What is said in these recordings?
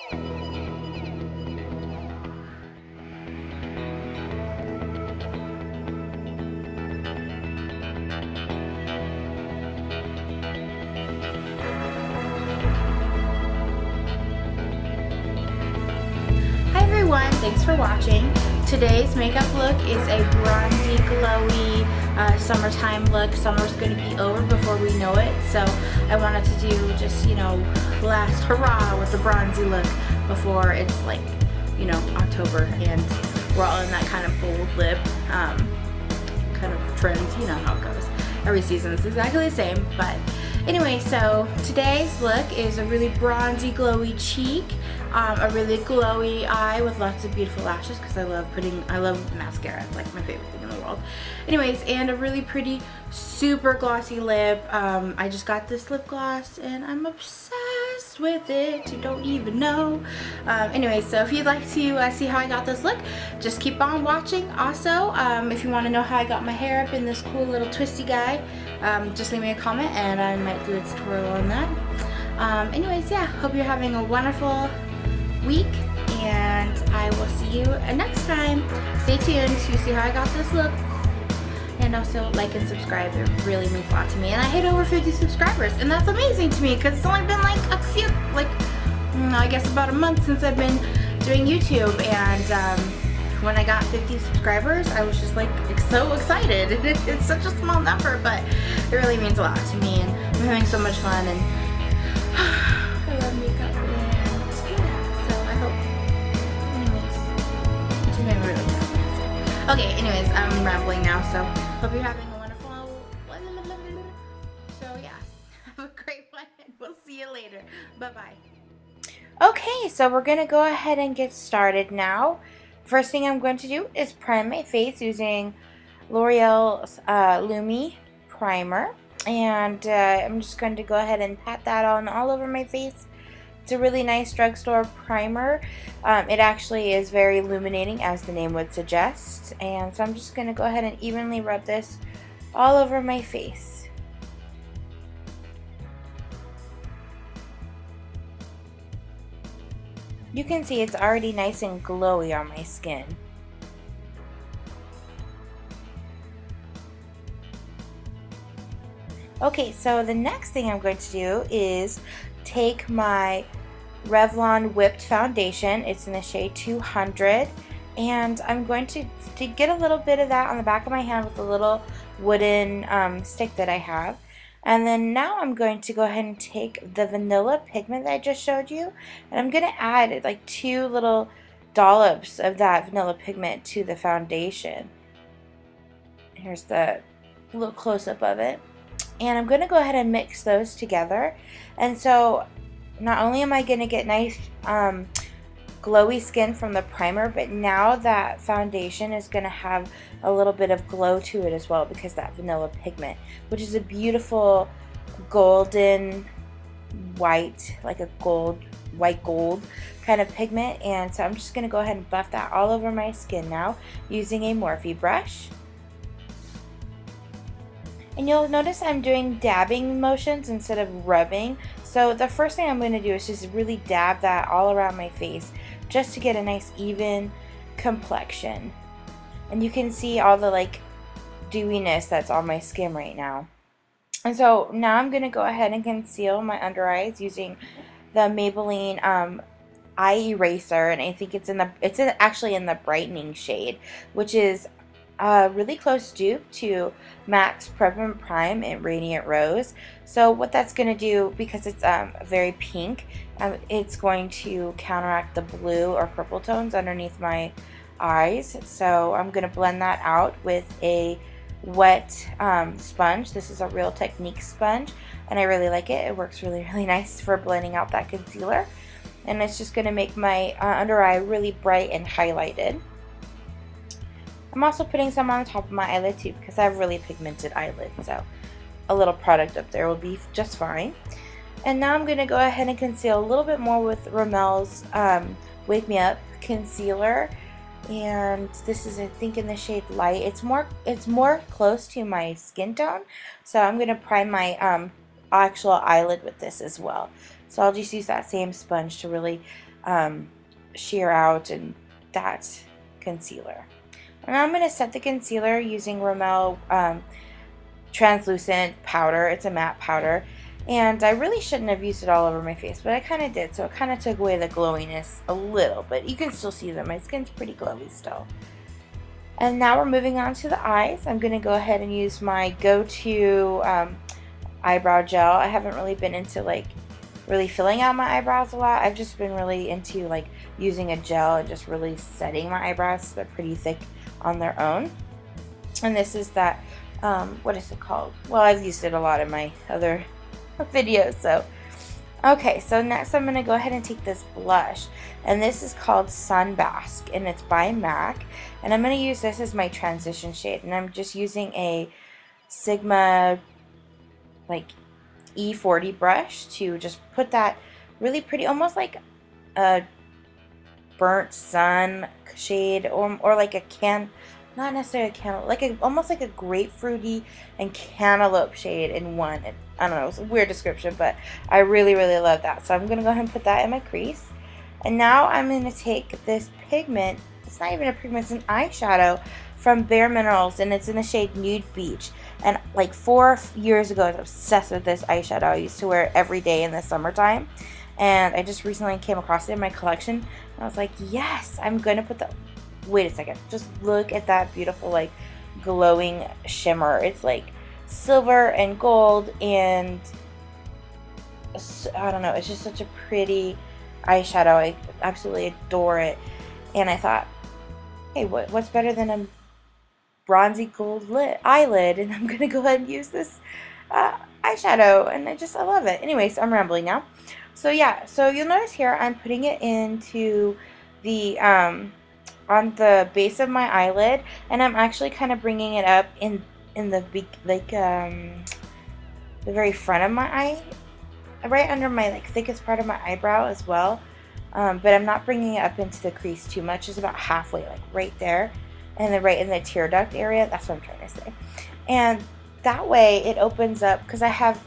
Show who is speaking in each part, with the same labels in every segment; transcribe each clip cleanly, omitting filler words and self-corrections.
Speaker 1: Hi everyone, thanks for watching. Today's makeup look is a bronzy, glowy, summertime look. Summer's going to be over before we know it, so I wanted to do just, last hurrah with the bronzy look before it's like, October and we're all in that kind of bold lip kind of trend. You know how it goes. Every season is exactly the same, but anyway, so today's look is a really bronzy, glowy cheek, a really glowy eye with lots of beautiful lashes because I love mascara. It's like my favorite thing in the world. Anyways, and a really pretty, super glossy lip. I just got this lip gloss and I'm obsessed with it. You don't even know. Anyway, so if you'd like to see how I got this look, just keep on watching. Also, if you want to know how I got my hair up in this cool little twisty guy, just leave me a comment and I might do a tutorial on that. Anyways, yeah, hope you're having a wonderful week and I will see you next time. Stay tuned to see how I got this look. And also like and subscribe, it really means a lot to me. And I hit over 50 subscribers and that's amazing to me because it's only been like a few, I guess about a month since I've been doing YouTube. And when I got 50 subscribers, I was just like so excited. It's such a small number, but it really means a lot to me and I'm having so much fun and I love makeup and yeah, so I hope, anyways, it just made me really happy. Okay, anyways, I'm rambling now, so hope you're having a wonderful, so yeah, have a great one and we'll see you later. Bye-bye. Okay, so we're going to go ahead and get started now. First thing I'm going to do is prime my face using L'Oreal's Lumi Primer. And I'm just going to go ahead and pat that on all over my face. It's a really nice drugstore primer. It actually is very illuminating, as the name would suggest. And so I'm just going to go ahead and evenly rub this all over my face. You can see it's already nice and glowy on my skin. Okay, so the next thing I'm going to do is take my Revlon Whipped Foundation. It's in the shade 200. And I'm going to get a little bit of that on the back of my hand with a little wooden stick that I have. And then now I'm going to go ahead and take the vanilla pigment that I just showed you, and I'm going to add like 2 little dollops of that vanilla pigment to the foundation. Here's the little close-up of it. And I'm going to go ahead and mix those together. And so not only am I going to get nice glowy skin from the primer, but now that foundation is going to have a little bit of glow to it as well because that vanilla pigment, which is a beautiful golden white, like a white gold kind of pigment. And so I'm just going to go ahead and buff that all over my skin now using a Morphe brush. And you'll notice I'm doing dabbing motions instead of rubbing. So the first thing I'm going to do is just really dab that all around my face just to get a nice even complexion. And you can see all the dewiness that's on my skin right now. And so now I'm going to go ahead and conceal my under eyes using the Maybelline eye eraser, and I think it's actually in the brightening shade, which is a really close dupe to MAC's Prep and Prime in Radiant Rose. So what that's going to do, because it's very pink, it's going to counteract the blue or purple tones underneath my eyes. So I'm going to blend that out with a wet sponge. This is a Real Technique sponge and I really like it. It works really nice for blending out that concealer, and it's just going to make my under eye really bright and highlighted. I'm also putting some on the top of my eyelid too because I have really pigmented eyelids, so a little product up there will be just fine. And now I'm going to go ahead and conceal a little bit more with Rimmel's Wake Me Up concealer, and this is, I think, in the shade Light. It's more close to my skin tone, so I'm going to prime my actual eyelid with this as well. So I'll just use that same sponge to really sheer out and that concealer. And I'm going to set the concealer using Rimmel translucent powder. It's a matte powder. And I really shouldn't have used it all over my face, but I kind of did. So it kind of took away the glowiness a little, but you can still see that my skin's pretty glowy still. And now we're moving on to the eyes. I'm going to go ahead and use my go-to eyebrow gel. I haven't really been into like really filling out my eyebrows a lot. I've just been really into like using a gel and just really setting my eyebrows so they're pretty thick on their own. And this is that, what is it called? Well, I've used it a lot in my other videos. So, okay, so next I'm going to go ahead and take this blush. And this is called Sunbask, and it's by MAC. And I'm going to use this as my transition shade. And I'm just using a Sigma, like, E40 brush to just put that really pretty, almost like a burnt sun shade, or like a not necessarily a cantaloupe, like almost like a grapefruity and cantaloupe shade in one. I don't know, it's a weird description, but I really, really love that. So I'm going to go ahead and put that in my crease. And now I'm going to take this pigment, it's not even a pigment, it's an eyeshadow from Bare Minerals, and it's in the shade Nude Beach. And like 4 years ago, I was obsessed with this eyeshadow. I used to wear it every day in the summertime. And I just recently came across it in my collection. And I was like, yes, I'm going to put the... Wait a second. Just look at that beautiful, like, glowing shimmer. It's like silver and gold, and I don't know. It's just such a pretty eyeshadow. I absolutely adore it. And I thought, hey, what's better than a bronzy gold eyelid? And I'm going to go ahead and use this eyeshadow. And I love it. Anyways, I'm rambling now. So yeah, so you'll notice here I'm putting it into the... on the base of my eyelid, and I'm actually kind of bringing it up in the very front of my eye, right under my like thickest part of my eyebrow as well. But I'm not bringing it up into the crease too much. It's about halfway, like right there, and then right in the tear duct area. That's what I'm trying to say. And that way it opens up, because I have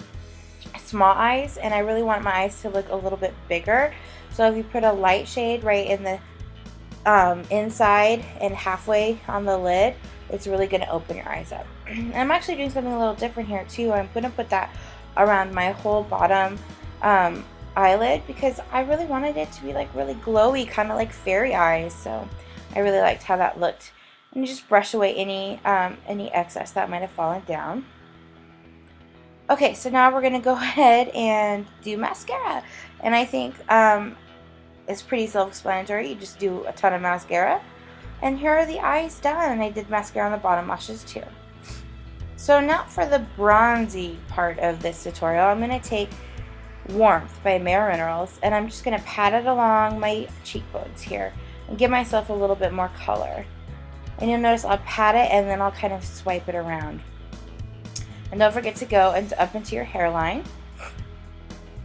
Speaker 1: small eyes and I really want my eyes to look a little bit bigger. So if you put a light shade right in the inside and halfway on the lid, it's really going to open your eyes up. And I'm actually doing something a little different here too. I'm going to put that around my whole bottom eyelid, because I really wanted it to be like really glowy, kind of like fairy eyes. So I really liked how that looked. And you just brush away any excess that might have fallen down. Okay, so now we're going to go ahead and do mascara. And I think it's pretty self-explanatory. You just do a ton of mascara. And here are the eyes done. And I did mascara on the bottom lashes too. So now for the bronzy part of this tutorial, I'm going to take Warmth by Bare Minerals, and I'm just going to pat it along my cheekbones here and give myself a little bit more color. And you'll notice I'll pat it and then I'll kind of swipe it around. And don't forget to go up into your hairline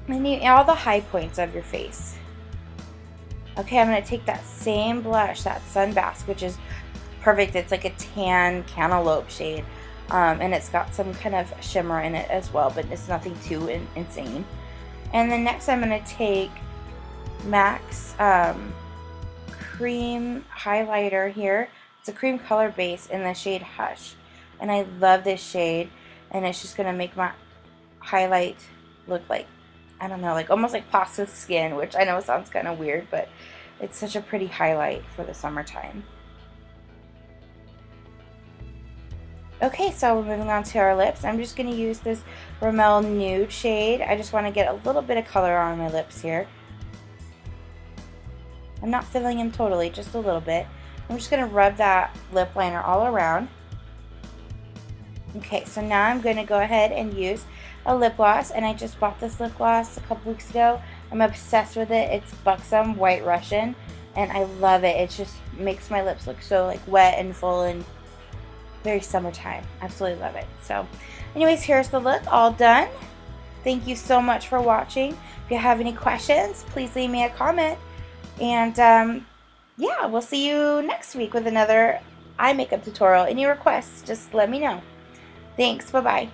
Speaker 1: and all the high points of your face. Okay, I'm going to take that same blush, that Sunbask, which is perfect. It's like a tan cantaloupe shade, and it's got some kind of shimmer in it as well, but it's nothing too insane. And then next I'm going to take MAC's cream highlighter here. It's a cream color base in the shade Hush, and I love this shade, and it's just going to make my highlight look like, I don't know, like almost like pasta skin, which I know sounds kind of weird, but it's such a pretty highlight for the summertime. Okay, so we're moving on to our lips. I'm just going to use this Rimmel Nude shade. I just want to get a little bit of color on my lips here. I'm not filling them totally, just a little bit. I'm just going to rub that lip liner all around. Okay, so now I'm going to go ahead and use a lip gloss, and I just bought this lip gloss a couple weeks ago. I'm obsessed with it. It's Buxom White Russian, and I love it. It just makes my lips look so like wet and full and very summertime. Absolutely love it. So anyways, here's the look all done. Thank you so much for watching. If you have any questions, please leave me a comment. And yeah, we'll see you next week with another eye makeup tutorial. Any requests, just let me know. Thanks. Bye-bye.